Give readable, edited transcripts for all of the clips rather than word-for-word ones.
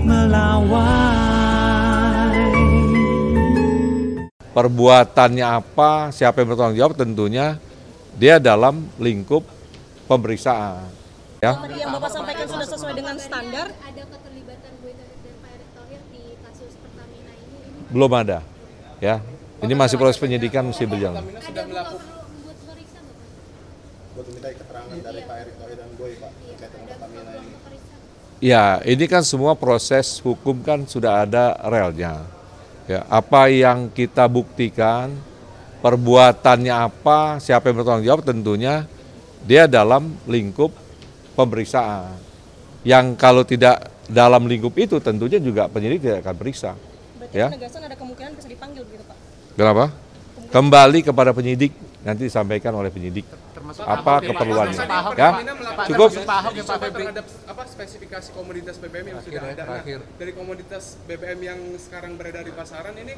melawai. Perbuatannya apa, siapa yang bertanggung jawab, tentunya dia dalam lingkup pemeriksaan. Ya. Tadi yang Bapak sampaikan sudah sesuai dengan standar. Ada keterlibatan Bu dan Pak Erick Thohir di kasus Pertamina ini? Belum ada, ya. Ini masih proses penyidikan, masih berjalan. Ada buat periksa nggak Pak? Buat minta keterangan dari Pak Erick Thohir dan Boy, Pak, terkait dengan Pertamina ini. Ya, ini kan semua proses hukum kan sudah ada relnya. Ya, apa yang kita buktikan, perbuatannya apa, siapa yang bertanggung jawab, tentunya dia dalam lingkup pemeriksaan. Yang kalau tidak dalam lingkup itu, tentunya juga penyidik tidak akan periksa. Berarti Ya. penegasan ada kemungkinan bisa dipanggil begitu Pak? Kenapa? Kembali kepada penyidik, nanti disampaikan oleh penyidik. Apa keperluannya? Ya, cukup. Terhadap spesifikasi komoditas BBM yang sudah ada. Nah, dari komoditas BBM yang sekarang beredar di pasaran ini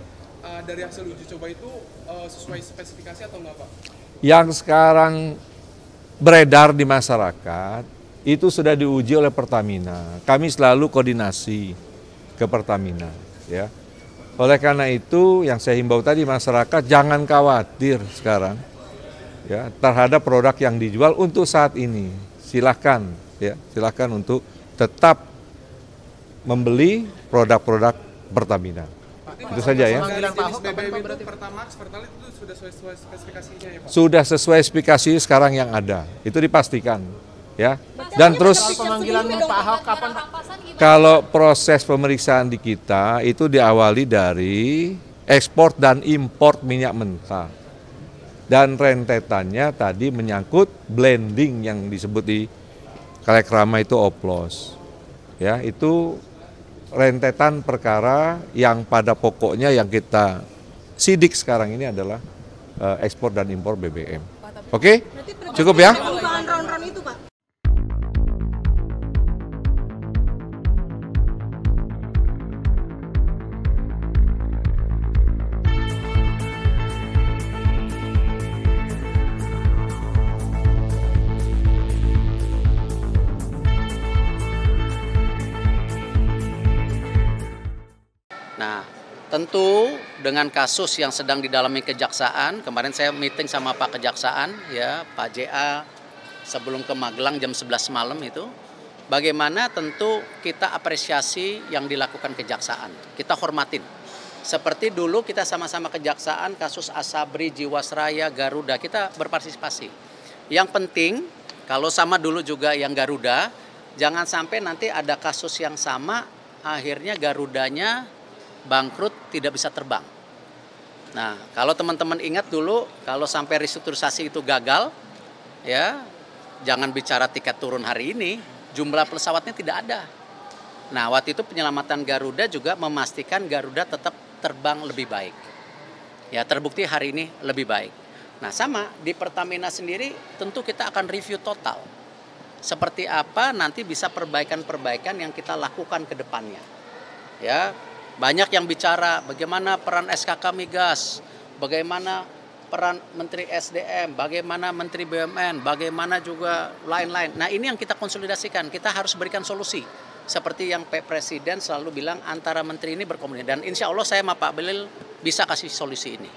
dari hasil uji coba itu sesuai spesifikasi atau enggak Pak? Yang sekarang beredar di masyarakat itu sudah diuji oleh Pertamina. Kami selalu koordinasi ke Pertamina, ya. Oleh karena itu yang saya himbau tadi, masyarakat jangan khawatir sekarang, ya, terhadap produk yang dijual untuk saat ini. Silahkan, ya, silahkan untuk tetap membeli produk-produk Pertamina. Itu saja ya. Jenis BBM itu Pertamax, Pertalite itu sudah sesuai spesifikasinya ya Pak? Sudah sesuai spesifikasi sekarang yang ada, itu dipastikan, ya. Dan terus Pemanggilan Pak Ahok kapan Pak? kalau proses pemeriksaan di kita itu diawali dari ekspor dan impor minyak mentah. Dan rentetannya tadi menyangkut blending yang disebut di Kalekrama itu oplos. Ya, itu rentetan perkara yang pada pokoknya yang kita sidik sekarang ini adalah ekspor dan impor BBM. Oke? Cukup ya? Pembukaan ron-ron itu Pak? Nah, tentu dengan kasus yang sedang didalami kejaksaan, kemarin saya meeting sama Pak Kejaksaan, ya Pak JA sebelum ke Magelang jam 11 malam itu, bagaimana tentu kita apresiasi yang dilakukan kejaksaan, kita hormatin. Seperti dulu kita sama-sama kejaksaan, kasus Asabri, Jiwasraya, Garuda, kita berpartisipasi. Yang penting, kalau sama dulu juga yang Garuda, jangan sampai nanti ada kasus yang sama, akhirnya Garudanya bangkrut, tidak bisa terbang. Nah, kalau teman-teman ingat dulu, kalau sampai restrukturisasi itu gagal, ya jangan bicara tiket turun hari ini, jumlah pesawatnya tidak ada. Nah, waktu itu penyelamatan Garuda juga memastikan Garuda tetap terbang lebih baik. Ya, terbukti hari ini lebih baik. Nah, sama di Pertamina sendiri, tentu kita akan review total. Seperti apa nanti bisa perbaikan-perbaikan yang kita lakukan ke depannya. Ya, banyak yang bicara bagaimana peran SKK Migas, bagaimana peran Menteri SDM, bagaimana Menteri BUMN, bagaimana juga lain-lain. Nah, ini yang kita konsolidasikan, kita harus berikan solusi. Seperti yang Pak Presiden selalu bilang, antara menteri ini berkomunikasi. Dan insya Allah saya sama Pak Belil bisa kasih solusi ini.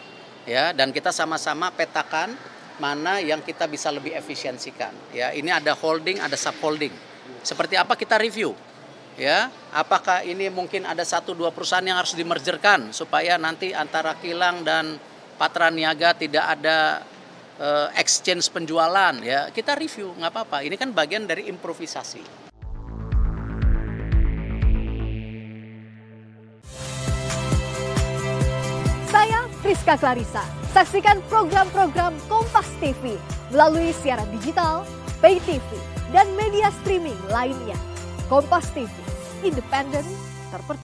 Ya, dan kita sama-sama petakan mana yang kita bisa lebih efisiensikan. Ya, ini ada holding, ada subholding. Seperti apa kita review. Ya, apakah ini mungkin ada 1-2 perusahaan yang harus dimergerkan supaya nanti antara kilang dan Patra Niaga tidak ada exchange penjualan, ya kita review, nggak apa-apa. Ini kan bagian dari improvisasi. Saya Priska Clarissa. Saksikan program-program Kompas TV melalui siaran digital, pay TV, dan media streaming lainnya. Kompas TV, independen, terpercaya.